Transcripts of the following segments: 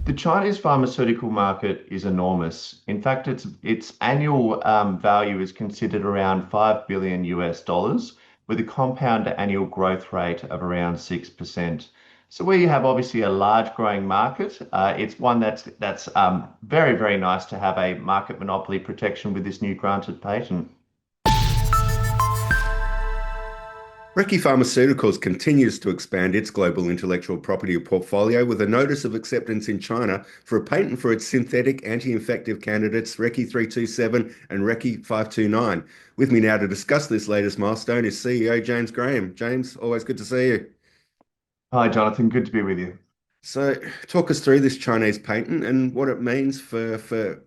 The Chinese pharmaceutical market is enormous. In fact, its annual value is considered around 5 billion US dollars, with a compound annual growth rate of around 6%. So we have obviously a large growing market. It's one that's very, very nice to have a market monopoly protection with this new granted patent. Recce Pharmaceuticals continues to expand its global intellectual property portfolio with a notice of acceptance in China for a patent for its synthetic anti-infective candidates Recce 327 and Recce 529. With me now to discuss this latest milestone is CEO James Graham. James, always good to see you. Hi, Jonathan. Good to be with you. So, talk us through this Chinese patent and what it means for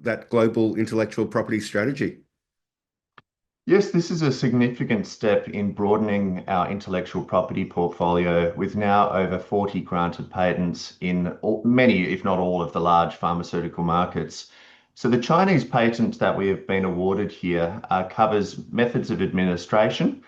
that global intellectual property strategy. Yes, this is a significant step in broadening our intellectual property portfolio with now over 40 granted patents in many, if not all, of the large pharmaceutical markets. So the Chinese patent that we have been awarded here covers methods of administration,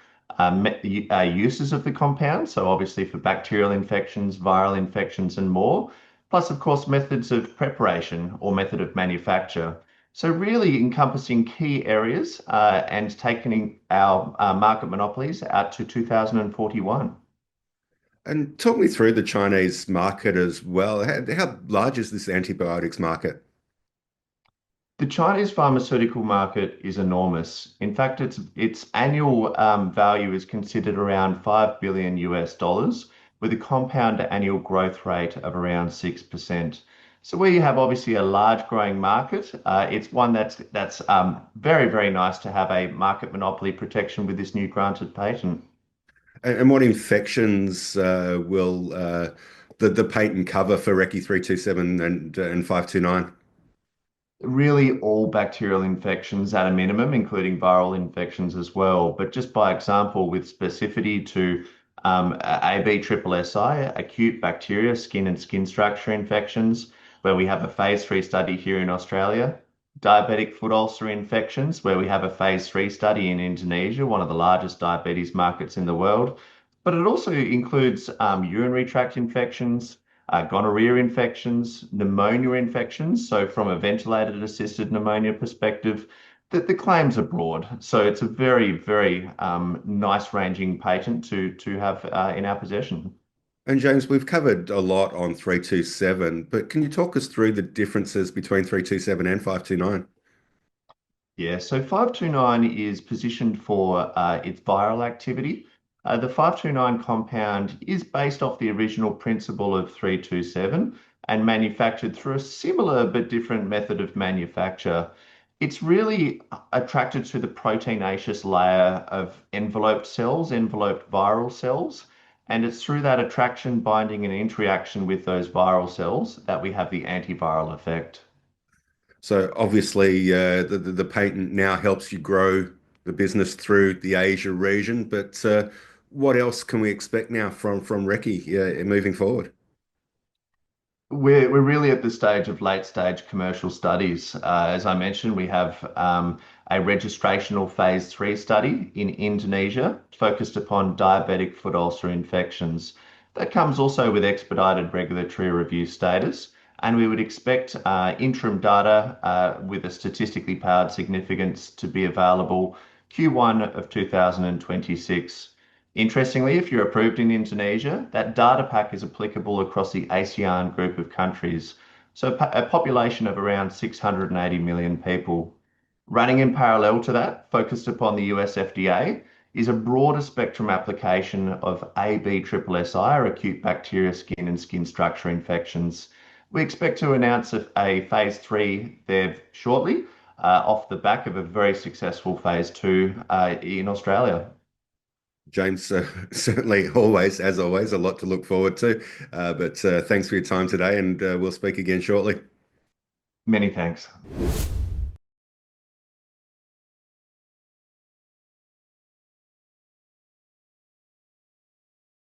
uses of the compound, so obviously for bacterial infections, viral infections, and more, plus, of course, methods of preparation or method of manufacture. So really encompassing key areas and taking our market monopolies out to 2041. And talk me through the Chinese market as well. How large is this antibiotics market? The Chinese pharmaceutical market is enormous. In fact, its annual value is considered around 5 billion US dollars, with a compound annual growth rate of around 6%. So we have obviously a large growing market. It's one that's very, very nice to have a market monopoly protection with this new granted patent. And what infections will the patent cover for Recce 327 and 529? Really all bacterial infections at a minimum, including viral infections as well. But just by example, with specificity to ABSSSI, acute bacteria, skin and skin structure infections, where we have a phase 3 study here in Australia, diabetic foot ulcer infections, where we have a phase 3 study in Indonesia, one of the largest diabetes markets in the world. But it also includes urinary tract infections, gonorrhea infections, pneumonia infections. So from a ventilated assisted pneumonia perspective, the claims are broad. So it's a very, very nice ranging patent to have in our possession. And James, we've covered a lot on 327, but can you talk us through the differences between 327 and 529? Yeah, so 529 is positioned for its viral activity. The 529 compound is based off the original principle of 327 and manufactured through a similar but different method of manufacture. It's really attracted to the proteinaceous layer of enveloped cells, enveloped viral cells, and it's through that attraction, binding, and interaction with those viral cells that we have the antiviral effect. So obviously, the patent now helps you grow the business through the Asia region, but what else can we expect now from Recce moving forward? We're really at the stage of late stage commercial studies. As I mentioned, we have a registrational phase 3 study in Indonesia focused upon diabetic foot ulcer infections. That comes also with expedited regulatory review status, and we would expect interim data with a statistically powered significance to be available Q1 of 2026. Interestingly, if you're approved in Indonesia, that data pack is applicable across the ASEAN group of countries, so a population of around 680 million people. Running in parallel to that, focused upon the US FDA, is a broader spectrum application of ABSSSI, or acute bacteria, skin and skin structure infections. We expect to announce a phase 3 there shortly, off the back of a very successful phase 2 in Australia. James, certainly always, as always, a lot to look forward to. But thanks for your time today, and we'll speak again shortly. Many thanks.